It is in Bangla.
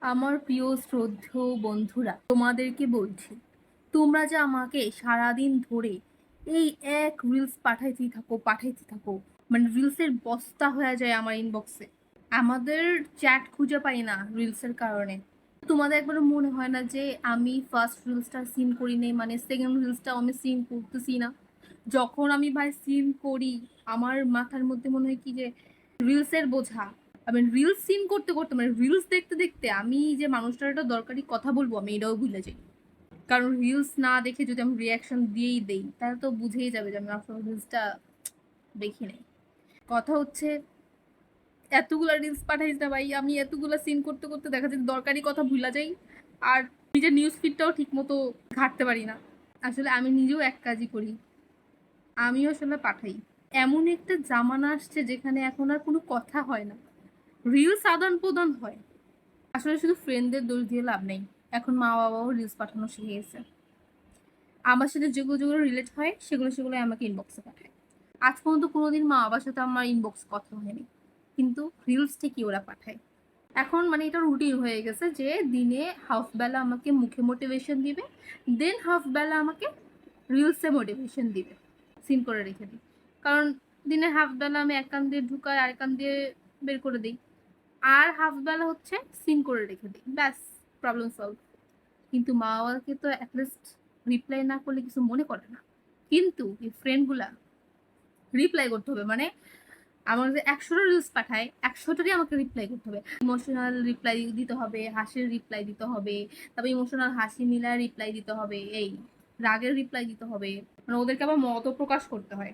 আমার প্রিয় শ্রদ্ধেয় বন্ধুরা, তোমাদেরকে বলছি, তোমরা যে আমাকে সারাদিন ধরে এই এক রিলস পাঠাইতে থাকো, মানে রিলসের বস্তা হয়ে যায় আমার ইনবক্সে। আমাদের চ্যাট খুঁজে পাই না রিলসের কারণে। তোমাদের একবারও মনে হয় না যে আমি ফার্স্ট রিলসটা সিন করি নেই, মানে সেকেন্ড রিলসটাও আমি সিন করতেছি না? যখন আমি ভাই সিন করি, আমার মাথার মধ্যে মনে হয় কি যে রিলসের বোঝা। আমি রিলস সিন করতে করতে, মানে রিলস দেখতে দেখতে আমি যে মানুষটার একটা দরকারি কথা বলবো আমি এটাও ভুলে যাই। কারণ রিলস না দেখে যদি আমি রিয়াকশন দিয়েই দেই তাহলে তো বুঝেই যাবে যে আমি আসলে রিলসটা দেখি নাই। কথা হচ্ছে, এতগুলা রিলস পাঠাইছি না ভাই, আমি এতগুলা সিন করতে করতে দেখা যায় দরকারি কথা ভুলা যাই। আর নিজের নিউজ ফিডটাও ঠিক মতো ঘাঁটতে পারি না। আসলে আমি নিজেও এক কাজই করি, আমিও আসলে পাঠাই। এমন একটা জামানা আসছে যেখানে এখন আর কোনো কথা হয় না, রিলস আদান প্রদান হয়। আসলে শুধু ফ্রেন্ডদের দোষ দিয়ে লাভ নেই, এখন মা বাবাও রিলস পাঠানো শিখে গেছে। আমার সাথে যেগুলো যেগুলো রিলেট হয় সেগুলো সেগুলো আমাকে ইনবক্সে পাঠায়। আজ পর্যন্ত কোনোদিন মা বাবার সাথে আমার ইনবক্স কথা হয়নি, কিন্তু রিলস ঠিকই ওরা পাঠায়। এখন মানে এটা রুটিন হয়ে গেছে যে দিনে হাফ বেলা আমাকে মুখে মোটিভেশন দিবে, দেন হাফ বেলা আমাকে রিলসে মোটিভেশন দিবে। সিন করে রেখে দিই, কারণ দিনের হাফ বেলা আমি এক কান দিয়ে ঢুকাই আর এক কান দিয়ে বের করে দিই, আর হাফ বেলা হচ্ছে সিন করে রেখে দিই, ব্যাস, প্রবলেম সলভ। কিন্তু মা বাবাকে তো অ্যাটলিস্ট রিপ্লাই না করলে কিছু মনে করে না, কিন্তু এই ফ্রেন্ডগুলা রিপ্লাই করতে হবে। মানে আমার যে 100টা রিলস পাঠায় 100টারই আমাকে রিপ্লাই করতে হবে। ইমোশনাল রিপ্লাই দিতে হবে, হাসির রিপ্লাই দিতে হবে, তারপর ইমোশনাল হাসি মিলায় রিপ্লাই দিতে হবে, এই রাগের রিপ্লাই দিতে হবে, মানে ওদেরকে আবার মত প্রকাশ করতে হয়।